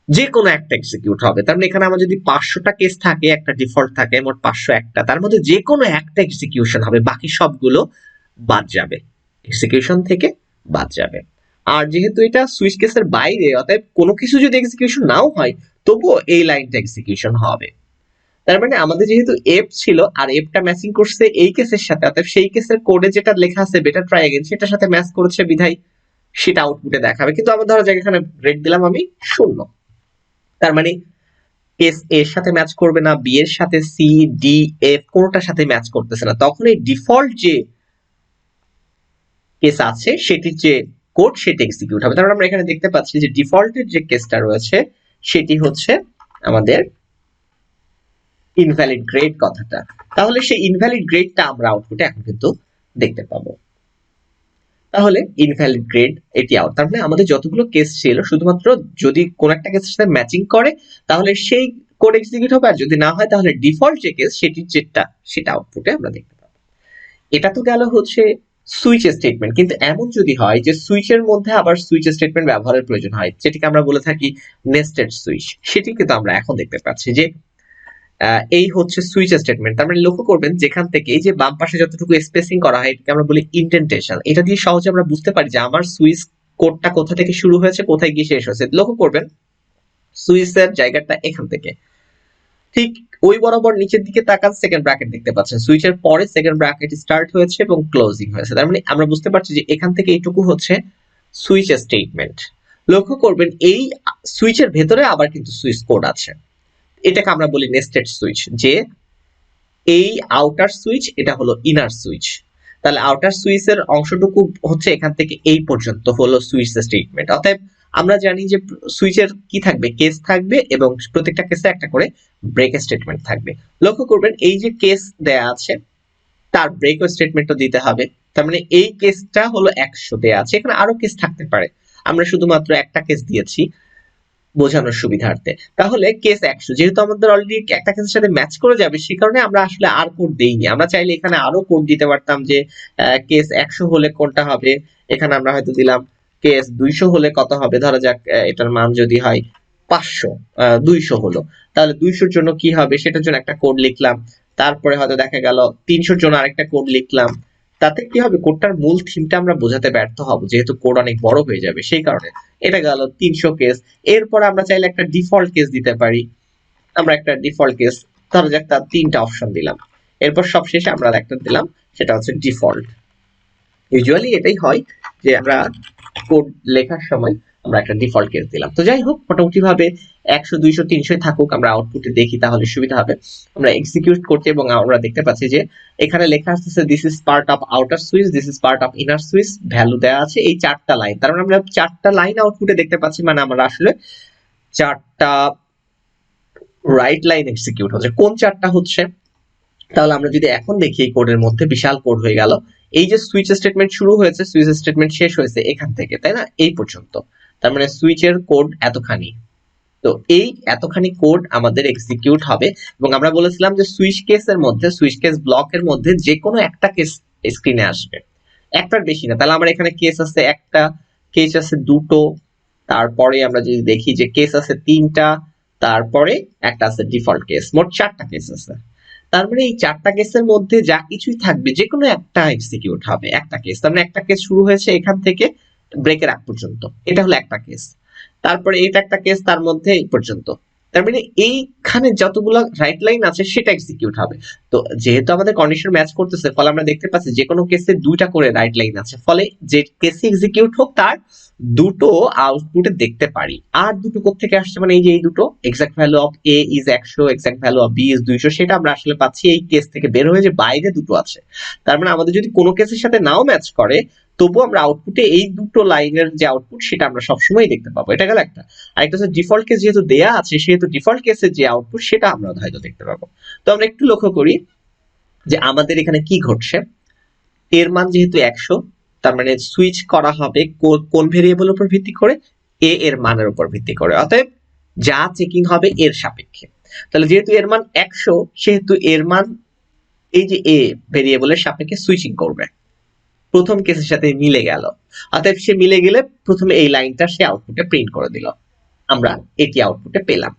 যে কোনো একটা এক্সিকিউট হবে। তার মানে এখানে আমার যদি 500টা কেস থাকে, একটা ডিফল্ট থাকে, মোট 501টা, তার মধ্যে যে কোনো একটা এক্সিকিউশন হবে, বাকি সবগুলো বাদ যাবে, এক্সিকিউশন থেকে বাদ যাবে। আর যেহেতু এটা সুইচ কেসের বাইরে, অতএব কোনো কিছু যদি এক্সিকিউশন নাও হয় তবুও এই লাইনটা এক্সিকিউশন হবে। তার মানে আমাদের যেহেতু এফ ছিল আর এফটা ম্যাচিং করছে এই কেসের সাথে, অতএব সেই কেসের কোডে যেটা লেখা আছে বেটার ট্রাই এগেইন সেটার সাথে ম্যাচ করেছে বিধায় সেটা আউটপুটে দেখাবে। কিন্তু আমার ধরা যাক এখানে গ্রেড দিলাম আমি 0, তার মানে কেস এর সাথে ম্যাচ করবে না, বি এর সাথে, সি, ডি, এফ কোনোটার সাথে ম্যাচ করতেছে না, তখন এই ডিফল্ট যে কেস আছে সেটির যে কোড সেটি এক্সিকিউট হবে। তারপর আমরা এখানে দেখতে পাচ্ছি যে ডিফল্টের যে কেসটা রয়েছে সেটি হচ্ছে আমাদের ইনভ্যালিড গ্রেড কথাটা। তাহলে সেই ইনভ্যালিড গ্রেডটা আমরা আউটপুটে এখন কিন্তু দেখতে পাবো। তাহলে ইনভ্যালিড গ্রেড এটি আউট। তার মানে আমাদের যতগুলো কেস ছিল শুধুমাত্র যদি কোন একটা কেসের সাথে ম্যাচিং করে তাহলে সেই কোড এক্সিকিউট হবে, আর যদি না হয় তাহলে ডিফল্ট যে কেস সেটির যেটা সেটা আউটপুটে আমরা দেখতে পাবো। এটা তো গেল হচ্ছে সুইচ স্টেটমেন্ট। কিন্তু এমন যদি হয় যে সুইচের মধ্যে আবার সুইচ স্টেটমেন্ট ব্যবহারের প্রয়োজন হয়, যেটিকে আমরা বলে থাকি নেস্টেড সুইচ, সেটি কিন্তু আমরা এখন দেখতে পাচ্ছি যে এই হচ্ছে সুইচ স্টেটমেন্ট। তার মানে লক্ষ্য করবেন যেখান থেকে এই যে বাম পাশে যতটুকু স্পেসিং করা হয় এটাকে আমরা বলি ইন্ডেন্টেশন। এটা দিয়ে সহজে আমরা বুঝতে পারি যে আমার সুইচ কোডটা কোথা থেকে শুরু হয়েছে কোথায় গিয়ে শেষ হয়েছে। লক্ষ্য করবেন সুইচের জায়গাটা এখান থেকে ঠিক ওই বরাবর নিচের দিকে তাকান, সেকেন্ড ব্র্যাকেট দেখতে পাচ্ছেন, সুইচের পরে সেকেন্ড ব্র্যাকেট স্টার্ট হয়েছে এবং ক্লোজিং হয়েছে। তার মানে আমরা বুঝতে পারছি যে এখান থেকে এইটুকু হচ্ছে সুইচ স্টেটমেন্ট। লক্ষ্য করবেন এই সুইচের ভেতরে আবার কিন্তু সুইচ কোড আছে, এটাকে আমরা বলি নেস্টেড সুইচ। যে এই আউটার সুইচ এটা হলো ইনার সুইচ, তাহলে আউটার সুইচের অংশটুকু হচ্ছে এখান থেকে এই পর্যন্ত হলো সুইচ স্টেটমেন্ট। অতএব আমরা জানি যে সুইচের কি থাকবে, কেস থাকবে এবং প্রত্যেকটা কেসে একটা করে ব্রেক স্টেটমেন্ট থাকবে। লক্ষ্য করবেন এই যে কেস দেয়া আছে তার ব্রেক স্টেটমেন্টও দিতে হবে। তার মানে এই কেসটা হলো 100 দেয়া আছে, এখানে আরো কেস থাকতে পারে, আমরা শুধুমাত্র একটা কেস দিয়েছি বোঝানোর সুবিধার্থে। তাহলে কেস 100 যেহেতু আমাদের অলরেডি একটা কেসের সাথে ম্যাচ করে যাবে সেই কারণে আমরা আসলে আর কোড দেইনি। আমরা চাইলে এখানে আরো কোড দিতে পারতাম যে কেস 100 হলে কোনটা হবে, এখানে আমরা হয়তো দিলাম কেস 200 হলে কত হবে, ধরা যাক এটার মান যদি হয় 500, 200 হলো, তাহলে 200 জন্য কি হবে সেটার জন্য একটা কোড লিখলাম। তারপরে হয়তো দেখা গেল 300 জন্য আরেকটা কোড লিখলাম। তাতে কি হবে, কোডটার মূল থিমটা আমরা বোঝাতে ব্যর্থ হব যেহেতু কোড অনেক বড় হয়ে যাবে সেই কারণে। এটা গেল 300 কেস। এরপর আমরা চাইলে একটা ডিফল্ট কেস দিতে পারি, আমরা একটা ডিফল্ট কেস ধরা যাক তার 3টা অপশন দিলাম, এরপর সবশেষে আমরা একটা দিলাম সেটা হচ্ছে ডিফল্ট। ইউজুয়ালি এটাই হয় যে আমরা কোড লেখার সময় আমরা একটা ডিফল্ট কেস দিলাম। তো যাই হোক মোটামুটি ভাবে 100, 200, 300 থাকুক, আমরা আউটপুটে দেখি তাহলে সুবিধা হবে। আমরা এক্সিকিউট করতে এবং আমরা দেখতে পাচ্ছি যে এখানে লেখা আসছে this is part of outer switch, this is part of inner switch, value দেওয়া আছে এই 4টা লাইন। তার মানে আমরা 4টা লাইন আউটপুটে দেখতে পাচ্ছি, মানে আমরা আসলে 4টা রাইট লাইন এক্সিকিউট হচ্ছে। কোন 4টা হচ্ছে, তাহলে আমরা যদি এখন দেখি এই কোডের মধ্যে বিশাল কোড হয়ে গেল। এই যে সুইচ স্টেটমেন্ট শুরু হয়েছে, সুইচ স্টেটমেন্ট শেষ হয়েছে এখান থেকে, তাই না, এই পর্যন্ত। তার মানে সুইচের কোড এতখানি। তো এই এতখানি কোড আমাদের এক্সিকিউট হবে এবং আমরা বলেছিলাম যে সুইচ কেসের মধ্যে, সুইচ কেস ব্লকের মধ্যে যে কোনো একটা কেস স্ক্রিনে আসবে, একটার বেশি না। তাহলে আমার এখানে কেস আছে একটা, কেস আছে দুটো, তারপরে আমরা যদি দেখি যে কেস আছে 3টা, তারপরে একটা আছে ডিফল্ট কেস, মোট 4টা কেস আছে। তার মানে এই 4টা কেসের মধ্যে যা কিছুই থাকবে যে কোনো একটা এক্সিকিউট হবে, একটা কেস। তার মানে একটা কেস শুরু হয়েছে এখান থেকে ব্রেকের আগ পর্যন্ত, এটা হলো একটা কেস। তারপরে এইটা একটা কেস, তার মধ্যে এই পর্যন্ত। তার মানে এইখানে যতগুলো রাইট লাইন আছে সেটা এক্সিকিউট হবে। তো যেহেতু আমাদের কন্ডিশন ম্যাচ করতেছে ফলে আমরা দেখতে পাচ্ছি যে কোনো কেসে 2টা করে রাইট লাইন আছে, ফলে যে কেসে এক্সিকিউট হোক তার দুটো আউটপুটে দেখতে পারি। আর দুটো কোত্থেকে আসছে, মানে এই যে এই দুটো exact value of A is 100, exact value of B is 200, সেটা আমরা আসলে পাচ্ছি এই কেস থেকে বের হয়ে যে বাইরে দুটো আছে। তার মানে আমাদের যদি কোনো কেসের সাথে নাও ম্যাচ করে তবু আমরা আউটপুটে এই দুটো লাইনের যে আউটপুট সেটা আমরা সবসময় দেখতে পাবো। এটা গেল একটা। আরেকটা হচ্ছে ডিফল্ট কেস যেহেতু দেয়া আছে সেহেতু ডিফল্ট কেসের যে আউটপুট সেটা আমরা হয়তো দেখতে পাবো। তো আমরা একটু লক্ষ্য করি যে আমাদের এখানে কি ঘটছে। এর মান যেহেতু 100, তার মানে সুইচ করা হবে কোন ভেরিয়েবল উপর ভিত্তি করে, এ এর মানের উপর ভিত্তি করে। অতএব যা চেকিং হবে এর সাপেক্ষে। তাহলে যেহেতু এর মান 100 সেহেতু এর মান এই যে এ ভেরিয়েবলের সাপেক্ষে সুইচিং করবে, প্রথম কেসের সাথে মিলে গেল। অতএব সে মিলে গেলে প্রথমে এই লাইনটা সে আউটপুটে প্রিন্ট করে দিল, আমরা এটি আউটপুটে পেলাম।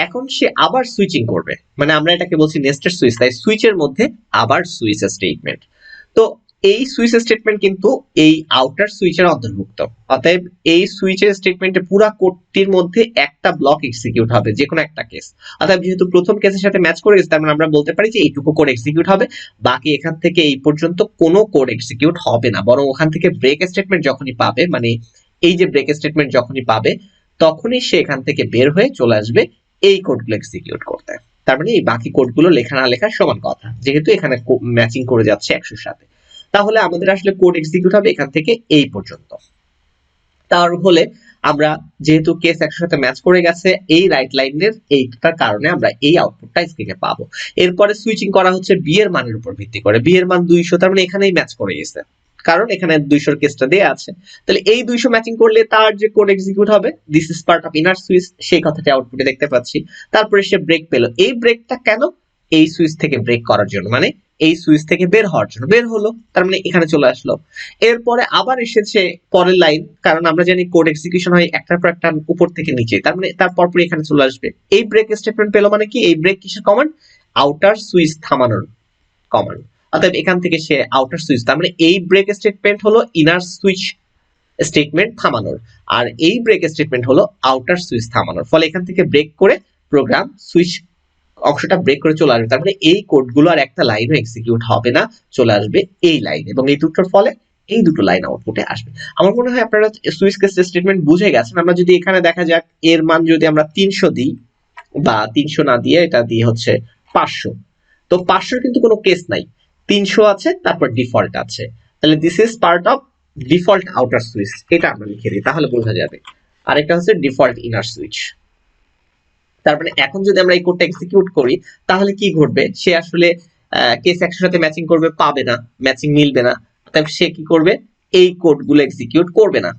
এখন সে আবার সুইচিং করবে, মানে আমরা এটাকে বলছি নেস্টেড সুইচ, তাই সুইচের মধ্যে আবার সুইচ স্টেটমেন্ট। তো এই সুইচ স্টেটমেন্ট কিন্তু এই আউটার সুইচের অন্তর্ভুক্ত। অতএব এই সুইচের স্টেটমেন্টে পুরো কোডটির মধ্যে একটা ব্লক এক্সিকিউট হবে, যে কোনো একটা কেস। অতএব যেহেতু প্রথম কেসের সাথে ম্যাচ করে গেছে তার মানে আমরা বলতে পারি যে এইটুকু কোড এক্সিকিউট হবে, বাকি এখান থেকে এই পর্যন্ত কোনো কোড এক্সিকিউট হবে না, বরং ওখান থেকে ব্রেক স্টেটমেন্ট যখনই পাবে, মানে এই যে ব্রেক স্টেটমেন্ট যখনই পাবে তখনই সে এখান থেকে বের হয়ে চলে আসবে এই কোডগুলো এক্সিকিউট করতে। তার মানে এই বাকি কোডগুলো লেখা না লেখা সমান কথা, যেহেতু এখানে ম্যাচিং করে যাচ্ছে 100-র সাথে। তাহলে আমাদের আসলে কোড এক্সিকিউট হবে এখান থেকে এই পর্যন্ত। তাহলে আমরা যেহেতু কেস 100-র সাথে ম্যাচ করে গেছে, এই রাইট লাইনের এইটার কারণে আমরা এই আউটপুটটা স্ক্রিনে পাবো। এরপরে সুইচিং করা হচ্ছে বি এর মানের উপর ভিত্তি করে। বি এর মান 200, তার মানে এখানেই ম্যাচ করে গেছে, কারণ এখানে 200-র কেসটা দেয়া আছে। তাহলে এই 200 ম্যাচিং করলে তার যে কোড এক্সিকিউট হবে, this is part of inner switch, সেই কথাটা আউটপুটে দেখতে পাচ্ছি। তারপরে সে ব্রেক পেল। এই ব্রেকটা কেন? এই সুইচ থেকে ব্রেক করার জন্য, মানে এই সুইচ থেকে বের হওয়ার জন্য। বের হলো, তার মানে এখানে চলে আসলো। এরপরে আবার এসেছে পরের লাইন, কারণ আমরা জানি কোড এক্সিকিউশন হয় একটার পর একটা উপর থেকে নিচে, তার মানে তার পরপরই এখানে চলে আসবে। এই ব্রেক স্টেটমেন্ট পেলো, মানে কি এই ব্রেক কিসের কমান্ড? আউটার সুইচ থামানোর কমান্ড। অতএব এখান থেকে সে আউটার সুইচ, তার মানে এই ব্রেক স্টেটমেন্ট হলো ইনার সুইচ স্টেটমেন্ট থামানোর, আর এই ব্রেক স্টেটমেন্ট হলো আউটার সুইচ থামানোর। ফলে এখান থেকে ব্রেক করে প্রোগ্রাম সুইচ অংশটা ব্রেক করে চলে আসবে। তার মানে এই কোডগুলো আর একটা লাইনও এক্সিকিউট হবে না, চলে আসবে এই লাইন, এবং এই দুটোর ফলে এই দুটো লাইন আউটপুটে আসবে। আমার মনে হয় আপনারা সুইচ কেস স্টেটমেন্ট বুঝে গেছেন। আমরা যদি এখানে দেখা যাক, এর মান যদি আমরা 300 দিই, বা 300 না দিয়ে এটা দিয়ে হচ্ছে 500, তো 500 কিন্তু কোনো কেস নাই, 300 আছে, তারপর ডিফল্ট আছে। তাহলে this is part of default outer switch, এটা আমরা লিখে দিই, তাহলে বোঝা যাবে। আরেকটা হচ্ছে ডিফল্ট ইনার সুইচ। তার মানে এখন যদি আমরা এই কোডটা এক্সিকিউট করি, তাহলে কি ঘটবে? সে আসলে কেস 100-র সাথে ম্যাচিং করবে, পাবে না, ম্যাচিং মিলবে না। তাই সে কি করবে? এই কোডগুলো এক্সিকিউট করবে না।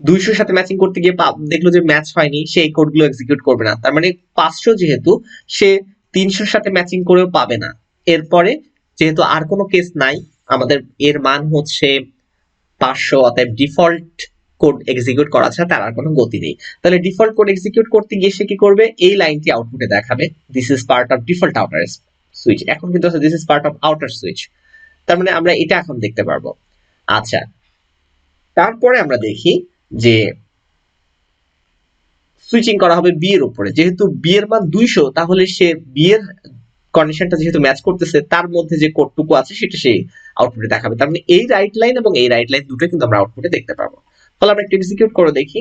200-র সাথে ম্যাচিং করতে গিয়ে দেখলো যে ম্যাচ হয়নি, সে এই কোডগুলো এক্সিকিউট করবে না। তার মানে 500 যেহেতু, সে 300-র সাথে ম্যাচিং করেও পাবে না। এরপরে যেহেতু আর কোনো কেস নাই, আমাদের এর মান হচ্ছে 500, অতএব ডিফল্ট কোড এক্সিকিউট করা ছাড়া তার আর কোনো গতি নেই। তাহলে ডিফল্ট কোড এক্সিকিউট করতে গিয়ে সে কি করবে? এই লাইনটি আউটপুটে দেখাবে, this is part of default outer switch. এখন কিন্তু this is part of outer switch, তার মানে আমরা এটা এখন দেখতে পারবো। আচ্ছা, তারপরে আমরা দেখি যে সুইচিং করা হবে বি এর উপরে। যেহেতু বি এর মান 200, তাহলে সে বি এর কন্ডিশনটা যেহেতু ম্যাচ করতেছে, তার মধ্যে যে কোডটুকু আছে সেটা সেই আউটপুটে দেখাবে। তার মানে এই রাইট লাইন এবং এই রাইট লাইন দুটো কিন্তু আমরা আউটপুটে দেখতে পাবো। তাহলে আমরা একটু এক্সিকিউট করে দেখি।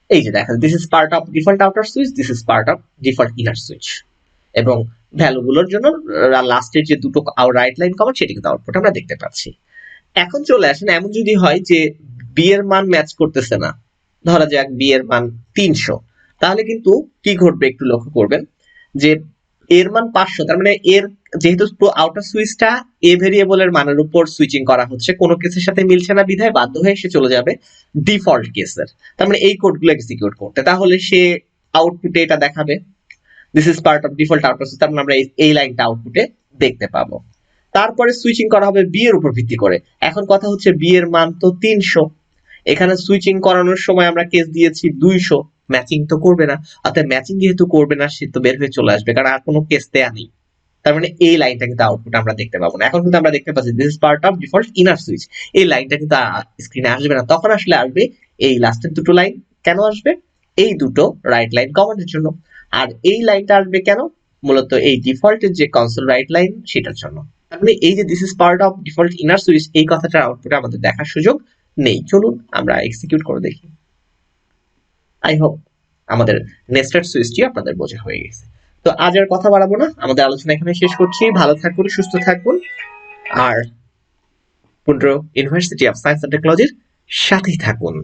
এই যে দেখা, this is part of default outer switch, this is part of default inner switch, এবং ভ্যালুগুলোর জন্য লাস্টের যে দুটো রাইট লাইন কমান্ড সেটি কিন্তু আউটপুট আমরা দেখতে পাচ্ছি। এখন চলে আসেন, এমন যদি হয় যে বি এর মান ম্যাচ করতেছে না, ধরা যাক বি এর মান 300, তাহলে কিন্তু কি ঘটবে একটু লক্ষ্য করবেন, যে এর মান 500, তার মানে এর যেহেতু আউটার সুইচটা এ ভেরিয়েবলের মানের উপর সুইচিং করা হচ্ছে, কোনো কেসের সাথে মিলছে না বিধায় বাধ্য হয়ে সে চলে যাবে ডিফল্ট কেসের, তার মানে এই কোডগুলো এক্সিকিউট করতে। তাহলে সে আউটপুটে এটা দেখাবে, this is part of default outer switch, তার মানে আমরা এই লাইনটা আউটপুটে দেখতে পাবো। তারপরে সুইচিং করা হবে বি এর উপর ভিত্তি করে। এখন কথা হচ্ছে বি এর মান তো 300, এখানে সুইচিং করানোর সময় আমরা কেস দিয়েছি 200, ম্যাচিং তো করবে না। অর্থাৎ ম্যাচিং যেহেতু করবে না, সে তো বের হয়ে চলে আসবে, কারণ আর কোনো কেস দেয়া নেই। তার মানে এই লাইনটা কিন্তু আউটপুট আমরা দেখতে পাবো না। এখন কিন্তু আমরা দেখতে পাচ্ছি this is part of default inner switch, এই লাইনটা কিন্তু স্ক্রিনে আসবে না। তখন আসলে আসবে এই লাস্টের দুটো লাইন। কেন আসবে? এই দুটো রাইট লাইন কমান্ডের জন্য। আর এই লাইনটা আসবে কেন? মূলত এই ডিফল্টের যে কনসোল রাইট লাইন সেটার জন্য। তার মানে এই যে this is part of default inner switch, এই কথাটার আউটপুটে আমাদের দেখার সুযোগ নেই। চলুন আমরা এক্সিকিউট করে দেখি। আই হোপ আমাদের নেস্টেড সুইচটি আপনাদের বোঝা হয়ে গেছে। তো আজ আর কথা বাড়াবো না, আমাদের আলোচনা এখানে শেষ করছি। ভালো থাকুন, সুস্থ থাকুন, আর Pundra university of science and টেকনোলজির সাথেই থাকুন।